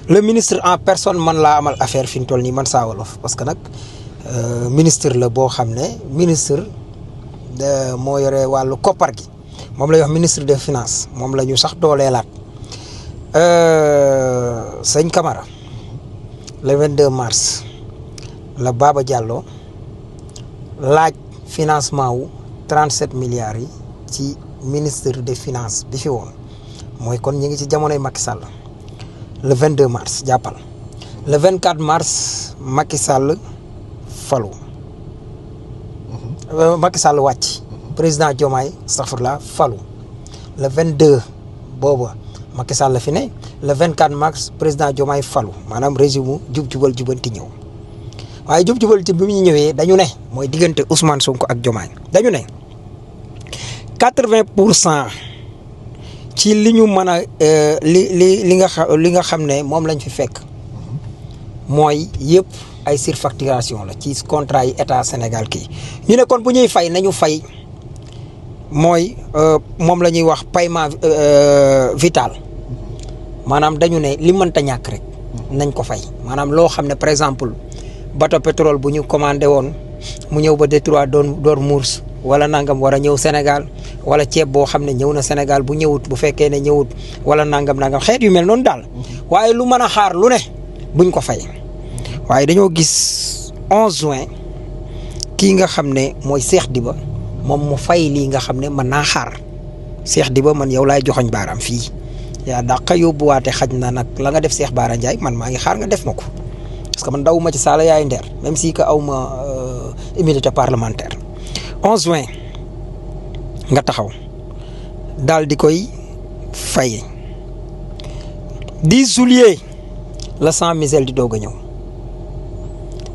le ministre en personne man laa amal affaire fi mu toll nii man Saa Wolof parce que nag ministre la boo xam ne ministre de moo yore wàllu koppar gi moom la ñuy wax ministre des finances moom la ñu sax dooleelaat sëñ Camara le 22 mars la Baba Diallo laaj financement wu 37 milliards yi ci ministre des finances bi fi woon mooy kon ñu ngi ci jamonoy Macky Sall le 22 mars jàppal le 24 mars Macky Sall falu Macky Sall wàcc président Diomaye astaghfirullah falu le 22 booba Macky Sall la fi ne le 24 mars président Diomaye falu maanaam régime jub-jubal jubanti ñëw waaye jub-jubal ci bi mu ñëwee dañu ne mooy diggante Ousmane Sonko ak Diomaye dañu ne 80% ci li ñu mën a li nga xam ne moom lañ fi fekk mooy yëpp ay surfacturation la ci contrat yi état Sénégal kii ñu ne kon bu ñuy fay nañu fay mooy moom la ñuy wax paiement vital maanaam dañu ne li mënta ñàkk rek nañ ko fay maanaam loo xam ne par exemple bateau pétrole bu ñu commandé woon mu ñëw ba Détroit Dormouse wala nangam war a ñëw Sénégal wala ceeb boo xam ne ñëw na Sénégal bu ñëwut bu fekkee ne ñëwut wala nangam xeet yu mel noonu daal waaye lu mën a xaar lu ne buñ ko fay waaye dañoo gis 11 juin kii nga xam ne mooy Cheikh Diba moom mu fay lii nga xam ne mën naa xaar Cheikh Diba man yow laay joxoñ baaraam fii yaa dàqa yóbbuwaate xaj na nag la nga def Cheikh Bara Ndiaye man maa ngi xaar nga def ma ko parce que man daw ma ci saala yaay ndeer même si que aw ma immunité parlementaire 11 juin nga taxaw daal di koy fay 10 juillet la San Michel di doog a ñëw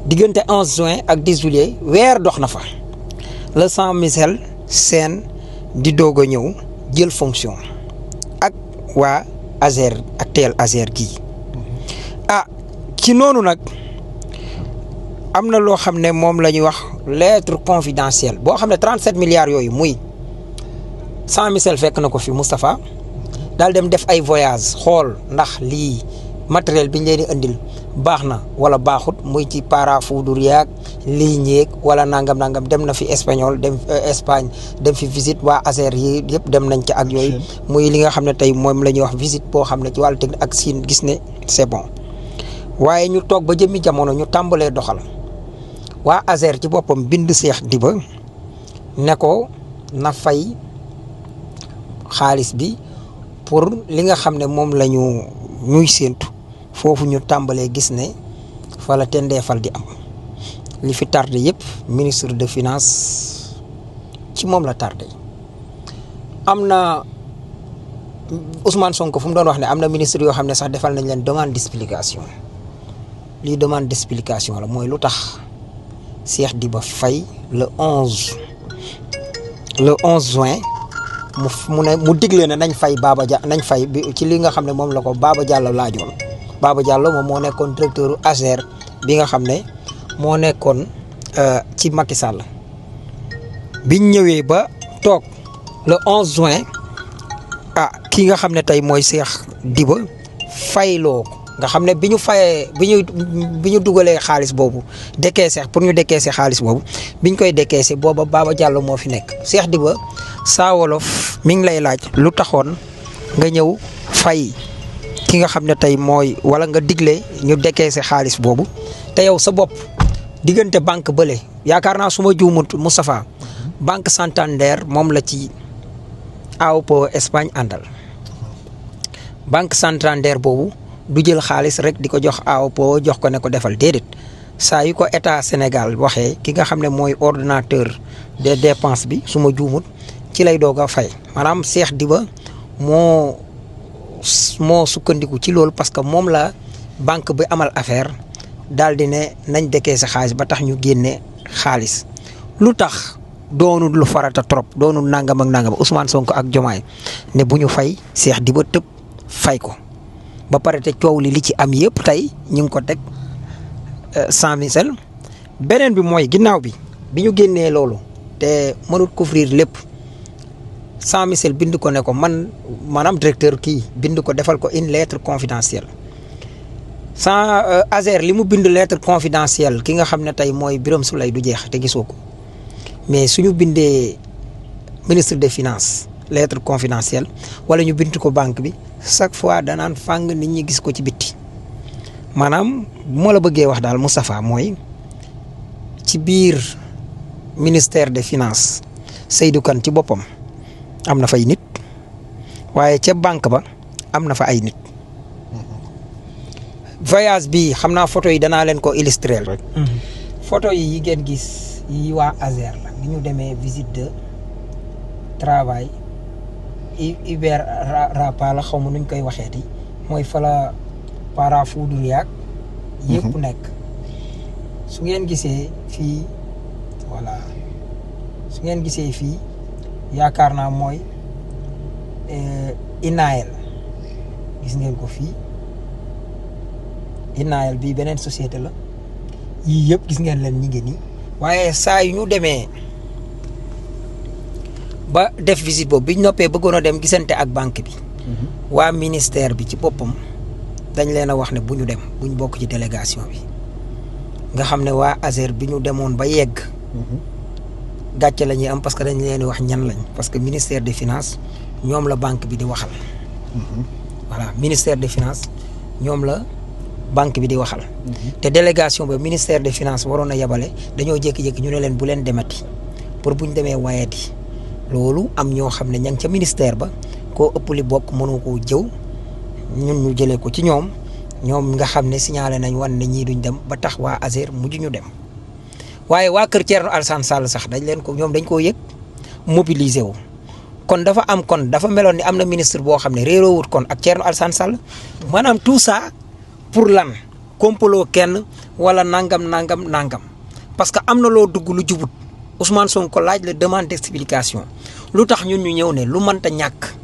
diggante 11 juin ak 10 juillet weer dox na fa la San Michel seen di doog a ñëw jël fonction ak waa Azer ak teel Azer gii ci noonu nag am na loo xam ne moom la ñuy wax lettre confidentielle boo xam ne 37 milliards yooyu muy San Michel fekk na ko fi Moustapha daal dem def ay voyage xool ndax lii matériel bi ñu leen di andil baax na wala baaxut muy ci parafoudre yaag lii ñeeg wala nangam dem na fi espagnol dem Espagne dem fi visite waa Azer yi yëpp dem nañ ca ak yooyu muy li nga xam ne tey moom la ñuy wax visite boo xam ne ci wàllu technique ak Chine gis ne c'est bon waaye ñu toog ba jëmmi jamono ñu tàmbalee doxal waa Azer ci boppam bind Cheikh Diba ne ko na fay xaalis bi pour li nga xam ne moom la ñuy séentu foofu ñu tàmbalee gis ne fa la tendeefal di am li fi tardé yëpp ministre de finance ci moom la tardé am na Ousmane Sonko fu mu doon wax ne am na ministre yoo xam ne sax defal nañ leen demande d'explication lii demande d'explication la mooy lu tax Cheikh Diba fay le 11 juin mu digle ne nañ fay nañ fay ci li nga xam ne moom la ko Baba Diallo laajoon Baba Diallo moom moo nekkoon directeur Azer bi nga xam ne moo nekkoon ci Macky Sall biñ ñëwee ba toog le 11 juin ki nga xam ne tey mooy Cheikh Diba fayloo ko nga xam ne bi ñu dugalee xaalis boobu décaissé pour ñu décaissé xaalis boobu biñ koy décaissé booba Baba Diallo moo fi nekk Cheikh Diba Saa Wolof mi ngi lay laaj lu taxoon nga ñëw fay ki nga xam ne tey mooy wala nga digle ñu décaissé xaalis boobu te yow sa bopp diggante banque bële yaakaar naa su ma juumut Moustapha banque Santander moom la ci AOPO Espagne àndal banque Santander boobu du jël xaalis rek di ko jox AOPO jox ko ne ko defal déedéet saa yu ko état Sénégal waxee ki nga xam ne mooy ordonnateur des dépenses bi su ma juumut ci lay doog a fay maanaam Cheikh Diba moo sukkandiku ci loolu parce que moom la banque bi amal affaire daal di ne nañ décaissé xaalis ba tax ñu génne xaalis lu tax doonul lu farata trop doonul nangam ak nangam Ousmane Sonko ak Diomaye ne bu ñu fay Cheikh Diba tëb fay ko ba pare te coow li ci am yëpp tey ñu ngi ko teg San Michel beneen bi mooy ginnaaw bi ñu génnee loolu te mënut couvrir lépp San Michel bind ko ne ko maanaam directeur kii bind ko defal ko une lettre confidentielle sans Azer li mu bind lettre confidentielle ki nga xam ne tey mooy Birame Souleye du jeex te gisoo ko mais suñu bindee ministre des finances lettre confidentielle wala ñu bind ko banque bi chaque fois danaan fàng nit ñi gis ko ci bitti maanaam bu ma la bëggee wax daal Moustapha mooy ci biir ministère des finances Seydou Kane ci boppam am na fay nit waaye ca banque ba am na fa ay nit voyage bi xam naa photo yi danaa leen ko illustrer rek. photo yi ngeen gis yi waa Azer la bi ñu demee visite de travail Iber Rapa la xaw ma nuñ koy waxeeti mooy fa la parafoudre yaag yëpp nekk su ngeen gisee fii voilà su ngeen gisee fii yaakaar naa mooy INAEL gis ngeen ko fii INAEL bii beneen société la yii yëpp gis ngeen leen ñi ngi nii waaye saa yu ñu demee ba def visite boobu bi ñu noppee bëggoon a dem gisante ak banque bi waa ministère bi ci boppam dañ leen a wax ne bu ñu dem bu ñu bokk ci délégation bi nga xam ne waa Azer bi ñu demoon ba yegg gàcce la ñuy am parce que dañ leen di wax ñan lañ parce que ministère des finances ñoom la banque bi di waxal voilà ministère des finances ñoom la banque bi di waxal te délégation ba ministère des finances waroon a yebale dañoo jékki-jékki ñu ne leen bu leen demati pour bu ñu demee wayati loolu am ñoo xam ne ña ngi ca ministère ba koo ëpp li bokk mënu koo jëw ñun ñu jëlee ko ci ñoom nga xam ne signalé nañ wan ne ñii duñ dem ba tax waa Azer mujj ñu dem waaye waa kër Thierno Alassane Sall sax dañ leen ko ñoom dañ koo yëg mobilisé wu kon dafa meloon ni am na ministre boo xam ne réeroowut kon ak Thierno Alassane Sall maanaam tout ça pour lan complot kenn wala nangam parce que am na loo dugg lu jubut Ousmane Sonko laaj la demande d'explication lu tax ñun ñu ñëw ne lu mënta ñàkk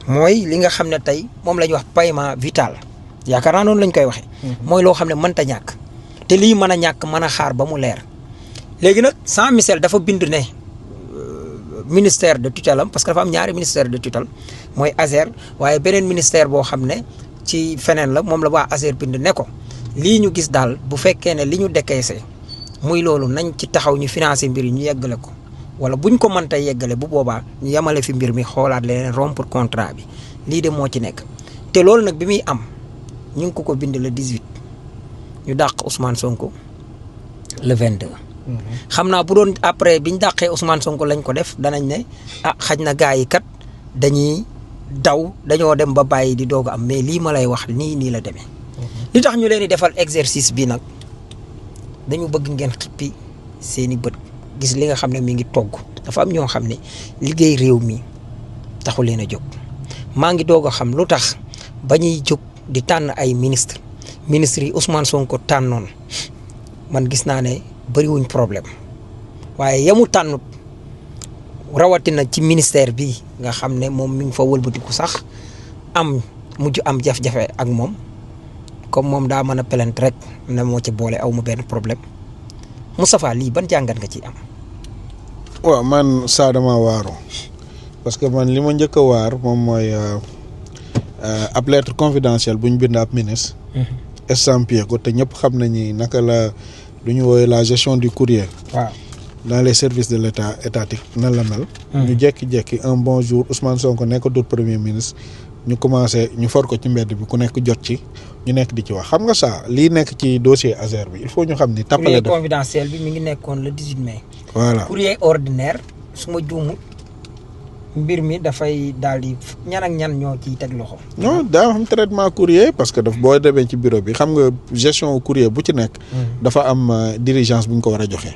mooy li nga xam ne tey moom la ñuy wax paiement vital yaakaar naa noonu lañ koy waxee. mooy loo xam ne mënta ñàkk te lii mën a ñàkk mën a xaar ba mu leer léegi nag Jean Michel dafa bind ne ministère de tutelle am parce que dafa am ñaari ministère de tutelle mooy Azer waaye beneen ministère boo xam ne ci feneen la moom la waa Azer bind ne ko lii ñu gis daal bu fekkee ne li ñu décaissé muy loolu nañ ci taxaw ñu financé mbir yi ñu yeggale ko wala buñ ko mënta yeggale bu boobaa ñu yemale fi mbir mi xoolaat leneen rompre contrat bi lii de moo ci nekk te loolu nag bi muy am ñu ngi ko bind le 18 ñu dàq Ousmane Sonko le 22. xam naa bu doon après biñ dàqee Ousmane Sonko lañ ko def danañ ne xaj na gars yi kat dañoo dem ba bàyyi di doog a am mais lii ma lay wax nii la demee. li tax ñu leen di defal exercice bi nag dañu bëgg ngeen xippi seeni bët gis li nga xam ne mi ngi togg dafa am ñoo xam ne liggéey réew mi taxu leen a jóg maa ngi doog a xam lu tax ba ñuy jóg di tànn ay ministre yi Ousmane Sonko tànnoon man gis naa ne bëriwuñ problème waaye yamu tànnut rawatina ci ministère bi nga xam ne moom mi ngi fa wëlbatiku sax mujj am jafe-jafe ak moom comme moom daa mën a plainte rek ne moo ci boole aw ma benn problème Moustapha lii ban jàngat nga ciy am. waaw man saa dama waaru parce que man li ma njëkk a waar moom mooy ab lettre confidentielle bu ñu bind ab ministre. estampillé ko te ñëpp xam nañu naka la lu ñu woowee la gestion du courrier. waaw dans les services de l'état étatique nan la mel. ñu jékki-jékki un bon jour Ousmane Sonko nekkatul premier ministre ñu commencé ñu for ko ci mbedd bi ku nekk jot ci ñu nekk di ci wax xam nga ça lii nekk ci dossier Azer bi il faut ñu xam ni. tappale courrier confidentiel bi mi ngi nekkoon le 18 mai. voilà courrier ordinaire su ma juumut mbir mi dafay daal di ñan ak ñan ñoo ciy teg loxo. non daa xam traitement courrier parce que daf boo demee ci bureau bi xam nga gestion courrier bu ci nekk. dafa am diligence bu ñu ko war a joxe.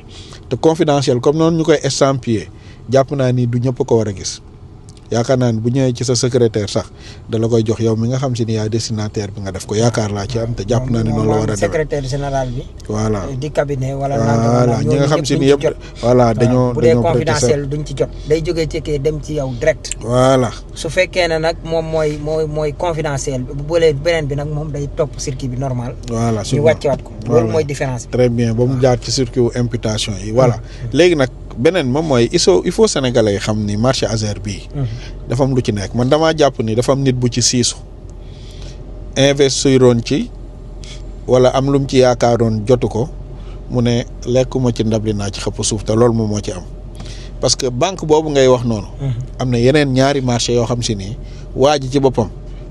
te confidentiel comme noonu ñu koy estampillé jàpp naa ni du ñëpp ko war a gis yaakaar naa ni bu ñëwee ci sa secrétaire sax da la koy jox yow mi nga xam si ni yaay destinataire bi nga def ko yaakaar laa ci am te jàpp naa ni noonu la war a demee secrétaire général bi. voilà di cabinet wala. voilà ñi nga xam si ni yëpp voilà dañoo bu dee confidentiel duñ ci jot. day jógee ci kii dem ci yow direct. voilà su fekkee ne nag moom mooy confidentiel bu boolee beneen bi nag moom day topp circuit bi normal. voilà ñu wàccewaat ko. loolu mooy différence bi. très bien ba mu jaar ci circuit wu imputation yi. voilà léegi nag beneen moom mooy il faut sénégalais yi xam ni marché Azer bii. dafa am lu ci nekk man damaa jàpp ni dafa am nit bu ci siisu investiroon ci wala am lu mu ci yaakaaroon jotu ko mu ne lekkuma ci ndab li naa ci xëpp suuf te loolu moom moo ci am parce que banque boobu ngay wax noonu. am na yeneen ñaari marché yoo xam si ni waa ji ci boppam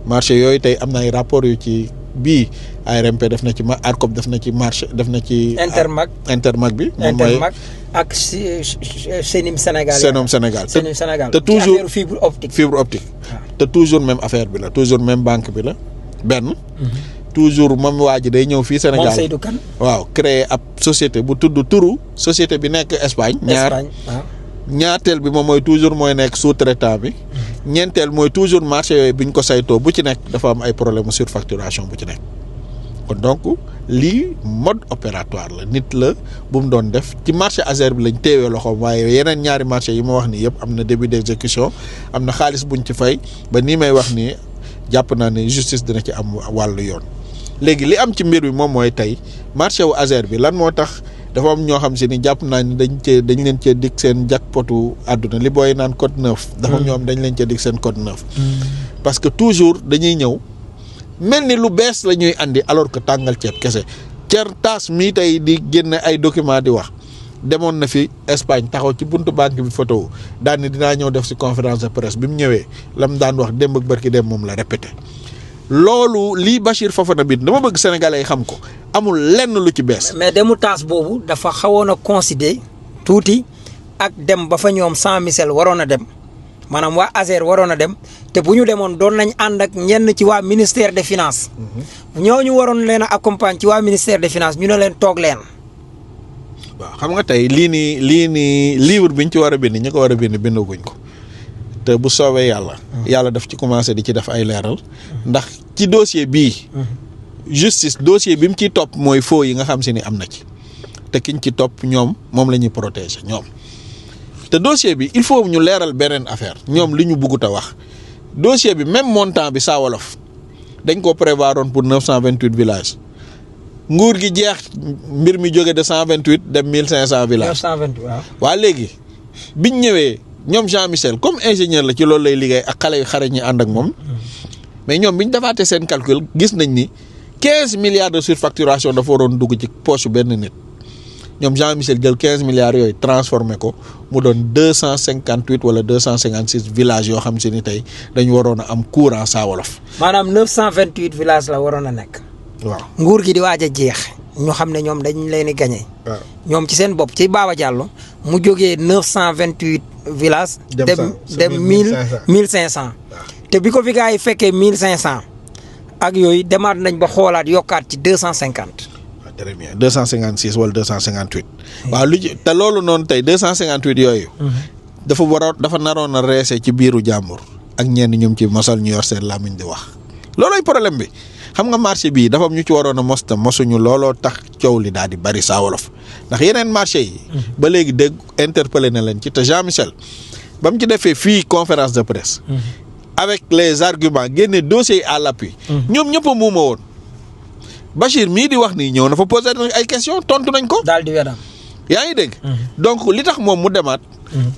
marché yooyu tey am na ay rapport yu ci bii ARMP def na ci ARCOP def na ci marché def na ci. Intermag bi. moom mooy ak Senim Sénégal. Senom Sénégal Senim Sénégal te toujours fibre optique. te toujours même affaire bi la toujours même banque bi la benn. toujours moom waa ji day ñëw fii Sénégal moom Seydou Kane. waaw créer ab société bu tudd turu société bi nekk Espagne. ñaarteel bi moom mooy toujours mooy nekk sous-traitant bi. ñeenteel mooy toujours marché yooyu bi ñu ko saytoo bu ci nekk dafa am ay problème mu surfacturation bu ci nekk. kon donc lii mode opératoire la nit la bu mu doon def ci marché Azer bi lañ teewee loxoom waaye yeneen ñaari marché yi ma wax nii yëpp am na début d'exécution am na xaalis buñ ci fay ba nii may wax nii jàpp naa ne justice dina ci am wàllu yoon. léegi li am ci mbir bi moom mooy tey marché wu Azer bi lan moo tax dafa am ñoo xam si ni jàpp naa ni dañ leen cee dig seen jackpotu àdduna li booy naan code 9. dafa am ñoo xam dañ leen cee dig seen code 9. parce que toujours dañuy ñëw mel ni lu bees la ñuy andi alors que tàngal ceeb kese taas mii tey di génne ay documents di wax demoon na fi Espagne taxaw ci buntu banque bi photo daan ni dinaa ñëw def si conférence de presse bi mu ñëwee lam daan wax démb ak barki dem moom la répété. loolu lii Bachir Fofana bind dama bëgg sénégalais yi xam ko amul lenn lu ci bees. mais demu taas boobu dafa xawoon a considérer tuuti ak dem ba fa ñoom sans Michel waroon a dem maanaam waa Azer waroon a dem te bu ñu demoon doon nañ ànd ak ñenn ci waa ministère des finances. ñooñu waroon leen a accompagner ci waa ministère des finances ñu ne leen toog leen. waaw xam nga tey lii nii livre bi ñu ci war a bind ñi ko war a bind bindaguñ ko. te bu soobee yàlla daf ci commencé di ci def ay leeral ndax ci dossier bii justice dossier bi mu ciy topp mooy faux yi nga xam si ni am na ci te kiñ ci topp ñoom moom la ñuy protéger ñoom te dossier bi il faut ñu leeral beneen affaire ñoom li ñu bëggut a wax dossier bi même montant bi Saa Wolof dañ ko prévoiroon pour 928 villages nguur gi jeex mbir mi jóge de 128 dem 1500 villages. 928 waaw. waa léegi biñ ñëwee. ñoom Jean Michel comme ingénieur la ci loolu lay liggéey ak xale yu xare ñi ànd ak moom mais ñoom bi ñu defaatee seen calcul gis nañ ni 15 milliards de surfacturation dafa waroon dugg ci poche benn nit ñoom Jean Michel jël 15 milliards yooyu transformé ko mu doon 258 wala 256 villages yoo xam si ni tey dañu waroon a am courant Saa Wolof. maanaam 928 villages la waroon a nekk. waaw nguur gi di waaj a jeex. ñu xam ne ñoom dañ leen di gagné. ñoom ci seen bopp ci Baba Diallo mu jógee 928 villages. dem 1500. te bi ko fi gars yi fekkee 1500 ak yooyu demaat nañ ba xoolaat yokkaat ci 250. waaw très bien 256 wala 258. waaw lu ci te loolu noonu tey 258 yooyu. dafa naroon a reese ci biiru jàmbur ak ñenn ñoom ci mosal ñu yor seen làmmiñ di wax loolooy problème bi. xam nga marché bii dafa am ñu ci waroon a mos te mosuñu looloo tax coow li daal di bari Saa Wolof ndax yeneen marché yi. ba léegi dégg interpellé na leen ci te Jean Michel ba mu ci defee fii conférence de presse. avec les arguments génne dossier à l'appui. ñoom ñëpp a muuma woon. Bachir mii di wax nii ñëw na fa posé ay questions tontu nañ ko. daal di wedam. yaa ngi dégg. donc li tax moom mu demaat.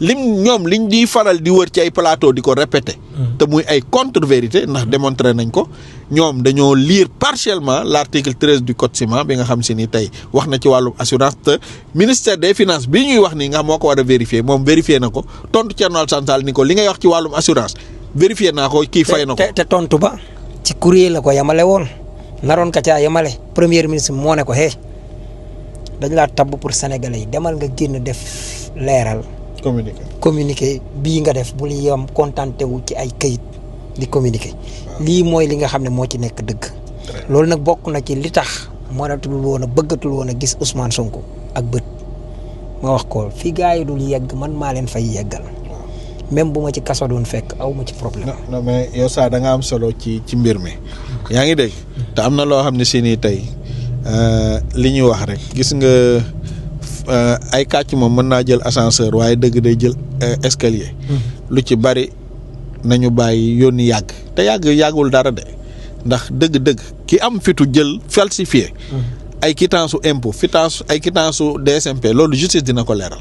liñ di faral di wër ci ay plateau di ko répéter. te muy ay contre-vérité ndax démontré nañ ko ñoom dañoo lire partiellement l'article 13 du code ciment bi nga xam si ni tey wax na ci wàllum assurance te ministère des finances bi ñuy wax nii nga xam moo ko war a vérifier moom vérifier na ko tontu Thierno Alassane Sall ni ko li ngay wax ci wàllum assurance vérifier naa ko kii fay na ko. te tontu ba ci courrier la ko yemale woon naroon ka caa yemale premier ministre moo ne ko dañ laa tabb pour sénégalais yi demal nga génn def leeral. communiqué bii nga def bul yam contenté wu ci ay këyit di communiqué. lii mooy li nga xam ne moo ci nekk dëgg. loolu nag bokk na ci li tax mënatul woon a bëggatul woon a gis Ousmane Sonko ak bët ma wax ko fii gars yi dul yegg man maa leen fay yeggal. même bu ma ci kaso doon fekk aw ma ci problème. non mais yow saa da nga am solo ci mbir mi. yaa ngi dégg. te am na loo xam ne si nii tey li ñuy wax rek gis nga. ay kàcc moom mën naa jël ascenseur waaye dëgg day jël escalier. lu ci bari nañu bàyyi yónni yàgg te yàggul dara de ndax dëgg-dëgg ki am fitu jël falsifié. ay quittance su impôt ay quittance su DSMP loolu justice dina ko leeral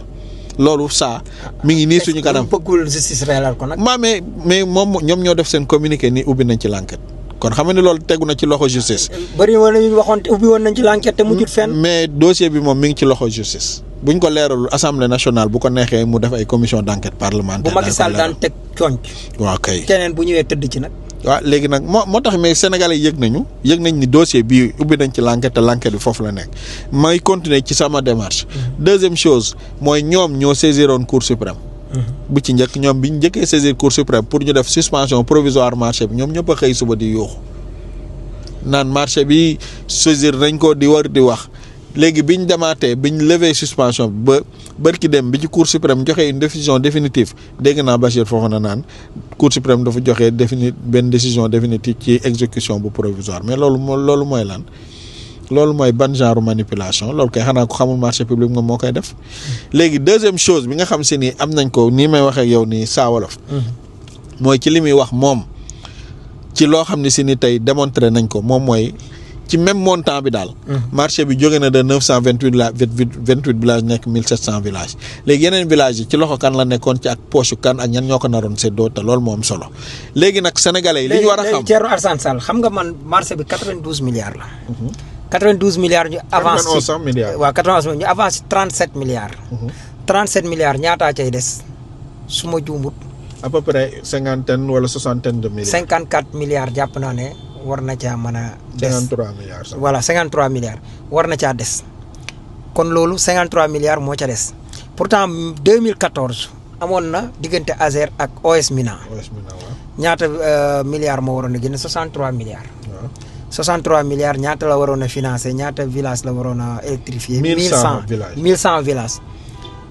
loolu saa mi ngi nii suñu kanam. bëggul justice leeral ko nag. mais moom ñoom ñoo def seen communiqué ni ubbi nañ ci l'enquête kon xam nga ne loolu tegu na ci loxo justice. bëri woon nañu waxoon ubbi woon nañ ci l'enquête te mujjut fenn. mais dossier bi moom mi ngi ci loxo justice buñ ko leeralul assemblée nationale bu ko neexee mu def ay commission d'enquête parlementaire. bu Macky Sall daan teg conc. waaw kay keneen bu ñëwee tëdd ci nag. waaw léegi nag moo tax mais sénégalais yëg nañ ni dossier bii ubbi nañ ci l'enquête te l'enquête bi foofu la nekk may continuer ci sama démarche. deuxième chose mooy ñoom ñoo saisiroon cour suprême. bu ci njëkk ñoom bi ñu njëkkee saisir cour suprême pour ñu def suspension provisoire marché bi ñoom ñëpp a xëy suba di yuuxu naan marché bi saisir nañ ko di war di wax léegi biñ demaatee biñ lever suspension bi ba bërki dem bi ci cour suprême joxe une décision définitive dégg naa Bachir Fofana naan cour suprême dafa joxe benn décision définitive ci exécution bu provisoire mais loolu mooy lan loolu mooy ban genre manipulation loolu kay xanaa ko xamul marché public nga moo koy def léegi deuxième chose bi nga xam si ni am nañ ko nii may waxee yow nii Saa Wolof mooy ci li muy wax moom ci loo xam ne si ni tey démontré nañ ko moom mooy ci même montant bi daal marché bi jóge na de 928 villages nekk 1700 villages léegi yeneen villages yi ci loxo kan la nekkoon ci ak poche kan ak ñan ñoo ko naroon séddoo te loolu moo am solo léegi nag sénégalais yi li ñu war a xam léegi Thierno Alassane Sall xam nga man marché bi 92 milliards la 92 milliards ñu avance ci waaw 91 ñu avance ci 37 milliards 37 milliards ñaataa cay des su ma juumut à peu près cinquantaine wala soixantaine de milliards 54 milliards jàpp naa ne war na caa mën a des 53 milliards sax voilà 53 milliards war na caa des kon loolu 53 milliards moo ca des pourtant 2014 amoon na diggante Azer ak OS Mina ñaata milliards moo waroon a génne 63 milliards 63 milliards ñaata la waroon a financer ñaata village la waroon a électrifier 1100 villages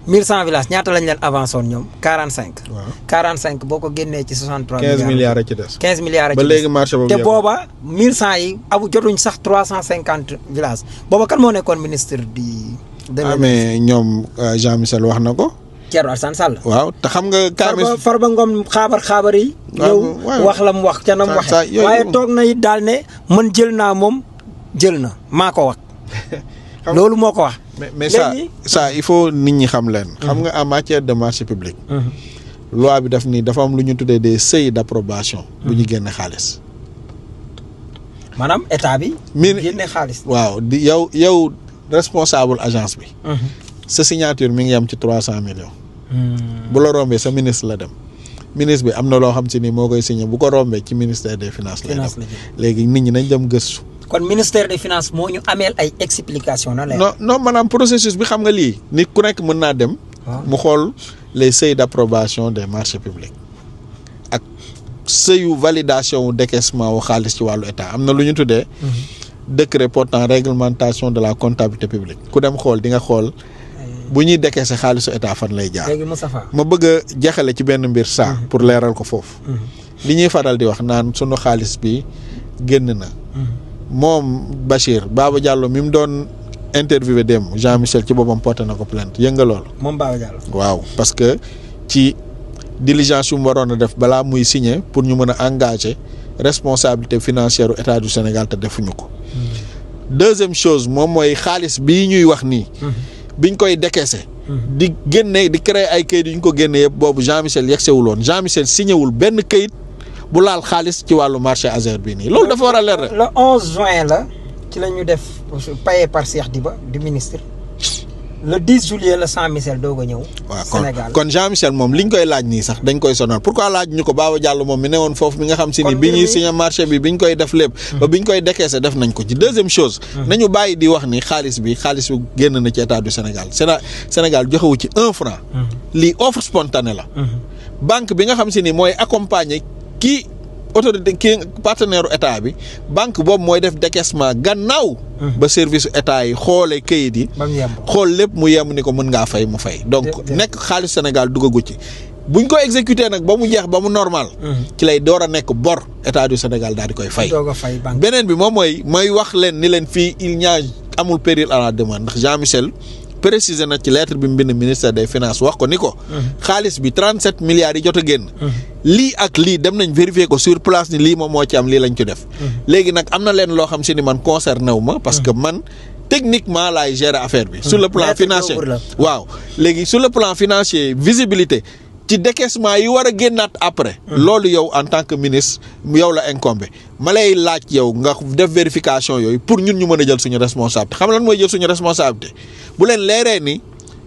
1100 villages ñaata lañ leen avancé woon ñoom 45 45 boo ko génnee ci 63 15 milliards a ci des 15 milliards a ci ba des léegi marché boobu te booba 1100 yi jotuñ sax 350 villages booba kan moo nekkoon ministre de mais ñoom Jean Michel wax na ko Thierno Alassane Sall waaw te xam nga Farba Ngom xaabar yi ñëw wax la mu wax ca na mu waxe waaye toog na it daal ne man jël naa moom jël na maa ko wax loolu moo ko wax mais ça il faut nit ñi xam leen xam nga en matière de marché public loi bi daf ni dafa am lu ñu tuddee des seuils d'approbation bu ñu génne xaalis maanaam état bi génne xaalis waaw di yow responsable agence bi sa signature mi ngi yam ci 300 millions bu la rombee sa ministre la dem ministre bi am na loo xam si ni moo koy signé bu ko rombee ci ministère des finances la dem léegi nit ñi nañ dem gëstu kon ministère des finances moo ñu ameel ay explication na non maanaam processus bi xam nga lii nit ku nekk mën naa dem mu xool les seuils d'approbation des marchés publics ak seuil validation wu décaissement wu xaalis ci wàllu état am na lu ñu tuddee décret portant réglementation de la comptabilité publique ku dem xool di nga xool bu ñuy décaisser xaalisu état fan lay jaar léegi Moustapha ma bëgg a jeexale ci benn mbir saa pour leeral ko foofu li ñuy faral di wax naan sunu xaalis bi génn na moom Bachir Baba Diallo mi mu doon interviewé dem Jean Michel ci boppam porté na ko plainte yënga loolu moom Baba Diallo waaw parce que ci diligence yu mu waroon a def balaa muy signer pour ñu mën a engager responsabilité financière u état du Sénégal te defuñu ko deuxième chose moom mooy xaalis bii ñuy wax nii biñ koy décaisser di génne di créer ay kayit yu ñu ko génne yëpp boobu Jean Michel yegsewul woon Jean Michel signé wul benn kayit bu laal xaalis ci wàllu marché Azer bii nii loolu dafa war a leer. le 11 juin la ci la ñu def payé par Cheikh Diba di ministre le 10 juillet la Jean Michel doog a ñëw. Sénégal kon Jean Michel moom liñ koy laaj nii sax dañ koy sonal pourquoi laaj ñu ko Baba Diallo moom mi ne woon foofu mi nga xam si ni bi ñuy signé marché bi biñ koy def lépp. ba biñ koy décaissé def nañ ko ci deuxième chose. nañu bàyyi di wax ni xaalis bi génn na ci état du Sénégal Sénégal joxewu ci 1 franc. lii offre spontanée la. banque bi nga xam si ni mooy accompagner kii autorité kii partenaire état bi banque boobu mooy def décaissement gannaaw. ba service état yi xoolee kayit yi. xool lépp mu yem ni ko mën ngaa fay mu fay. donc nekk xaalis Sénégal dugagu ci. buñ ko exécuté nag ba mu jeex ba mu normal. ci lay door a nekk bor état du Sénégal daal di koy fay. beneen bi moom mooy wax leen ni leen fii il n'y a amul péril à la demande ndax Jean Michel précisé na ci lettre bi mu bind ministère des finances wax ko ni ko. xaalis bi 37 milliards yi jot a génn. lii ak lii dem nañ vérifier ko sur place ni lii moom moo ci am lii lañ ci def. léegi nag am na leen loo xam si ni man concerné wu ma. parce que man techniquement laay gérer affaire bi. sur le plan financier waaw léegi sur le plan financier visibilité ci décaissement yi war a génnaat après. loolu yow en tant que ministre yow la incombé ma lay laaj yow nga def vérification yooyu pour ñun ñu mën a jël suñu responsabilité xam lan mooy jël suñu responsabilité bu leen leeree ni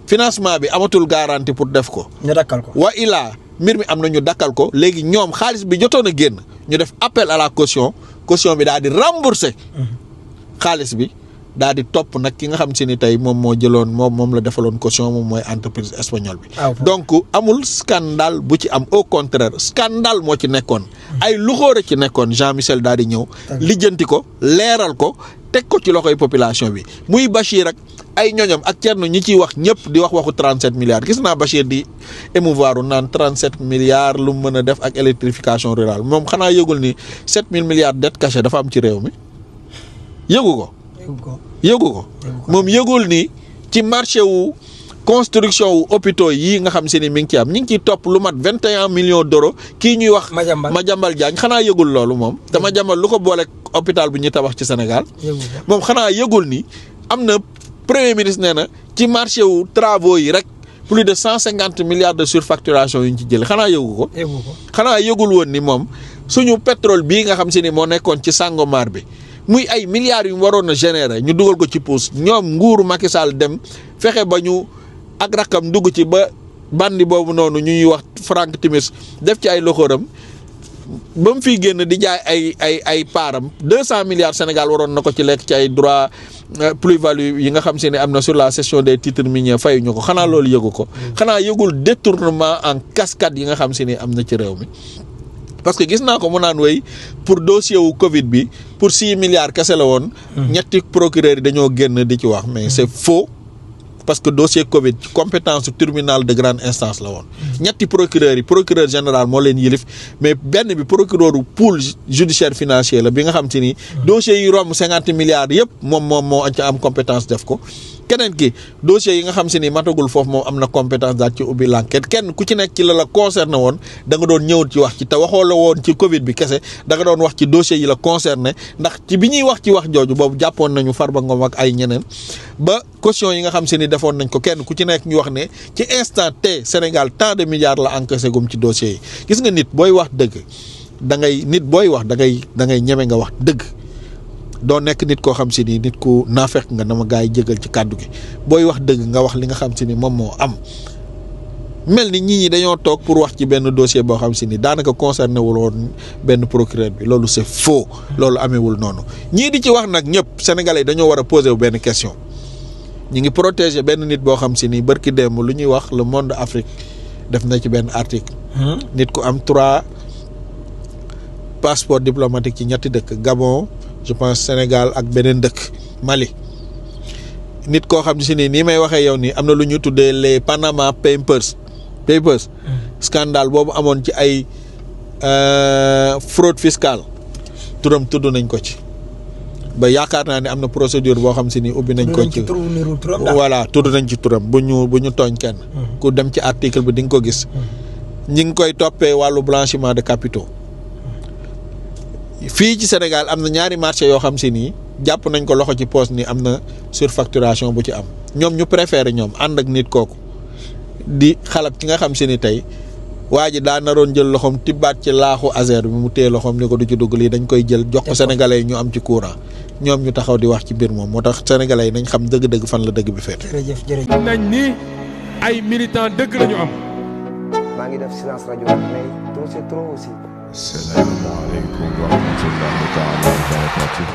financement bi amatul garantie pour def ko. ñu dakkal ko. wa ilaa mbir mi am na ñu dakkal ko léegi ñoom xaalis bi jotoon a génn ñu def appel à la caution bi daal di rembourser xaalis bi. daal di topp nag ki nga xam si ni tey moom moo jëloon moom la defaloon caution moom mooy entreprise espagnole bi. donc amul scandale bu ci am au contraire scandale moo ci nekkoon. ay luxóore ci nekkoon Jean-Michel daal di ñëw. lijjanti ko leeral ko teg ko ci loxoy population bi muy Bachir ak ay ñoñam ak Thierno ñi ciy wax ñëpp di wax waxu 37 milliards gis naa Bachir di émouvoir naan 37 milliards lu mu mën a def ak électrification rurale moom xanaa yëgul ni 7000 milliards dette cachée dafa am ci réew mi yëgu ko. yëgu ko moom yëgul ni ci marché wu construction wu hôpitaux yii nga xam si ni mi ngi ci am ñu ngi ciy topp lu mat 21 millions d'euros kii ñuy wax Madiambal Diagne xanaa yëgul loolu moom te Madiambal lu ko boole hôpital bu ñuy tabax ci Sénégal moom xanaa yëgul ni am na premier ministre nee na ci marché wu travaux yi rek plus de 150 milliards de surfacturation yu ñu ci jëlee xanaa yëgu ko xanaa yëgul woon ni moom suñu pétrole bii nga xam si ni moo nekkoon ci Sangomar bi muy ay milliards yu waroon a générer ñu dugal ko ci puus ñoom nguuru Macky Sall dem fexe ba ñu ak rakam dugg ci ba bandi boobu noonu ñuy wax Franck Timis def ci ay loxoram ba mu fiy génn di jaay ay paaram 200 milliards Sénégal waroon na ko ci lekk ci ay droit plus-value yi nga xam si ne am na sur la cession des titres miniers fayuñu ko xanaa loolu yëgu ko xanaa yëgul détournement en cascade yi nga xam si ne am na ci réew mi. parce que gis naa ko mu naan wéy pour dossier wu Covid bi pour 6 milliards kese la woon. ñetti procureurs yi dañoo génn di ci wax mais c'est faux. parce que dossier Covid compétence tribunal de grande instance la woon. ñetti procureurs yi procureur général moo leen yilif mais benn bi procureur u pôle judiciaire financier la bi nga xam te ni. dossiers yi romb 50 milliards yëpp moom moo ca am compétence def ko. keneen ki dossiers yi nga xam si ni matagul foofu moom am na compétence daal ci ubbi l'enquête kenn ku ci nekk ci la concerné woon da nga doon ñëw ci wax ci te waxoo la woon ci Covid bi kese da nga doon wax ci dossiers yi la concerné ndax ci bi ñuy wax ci wax jooju boobu jàppoon nañu Farba Ngom ak ay ñeneen ba caution yi nga xam si ni defoon nañ ko kenn ku ci nekk ñu wax ne ci instant T Sénégal tant de milliards la encaissé gum ci dossiers yi gis nga nit booy wax dëgg da ngay nit booy wax da ngay ñeme nga wax dëgg. doo nekk nit koo xam si ni nit ku naafeq nga dama gaa yi jégal ci kàddu gi booy wax dëgg nga wax li nga xam si ni moom moo am mel ni ñii ñi dañoo toog pour wax ci benn dossier boo xam si ni daanaka concerné wul woon benn procureur bi loolu c'est faux loolu amewul noonu ñii di ci wax nag ñëpp sénégalais yi dañoo war a poser wu benn question ñu ngi protéger benn nit boo xam si ni bërki démb lu ñuy wax le monde Afrique def na ci benn article nit ku am 3 passeport diplomatique ci ñetti dëkk Gabon je pense Sénégal ak beneen dëkk Mali nit koo xam si ni nii may waxee yow nii am na lu ñu tuddee les Panama Papers scandale boobu amoon ci ay fraude fiscale turam tudd nañ ko ci ba yaakaar naa ne am na procédure boo xam si ni ubbi nañ ko ci voilà tudd nañ ci turam bu ñu tooñ kenn ku dem ci article bi di nga ko gis ñi ngi koy toppee wàllu blanchiment de capitaux fii ci Sénégal am na ñaari marché yoo xam si nii jàpp nañ ko loxo ci poste ni am na surfacturation bu ci am ñoom ñu préféré ñoom ànd ak nit kooku di xalab ci nga xam si ni tey waa ji daa naroon jël loxoom tibbaat ci laaxu Azer bi mu téye loxoom ni ko du ci dugg lii dañ koy jël jox ko sénégalais yi ñu am ci courant ñoom ñu taxaw di wax ci mbir moom moo tax sénégalais yi nañ xam dëgg-dëgg fan la dëgg bi féete. jërëjëf nañ ni ay militants dëgg lañu am. maa ngi def silence rajo mais trop c'est trop aussi. Assalamualaikum warahmatullahi wabarakatuh.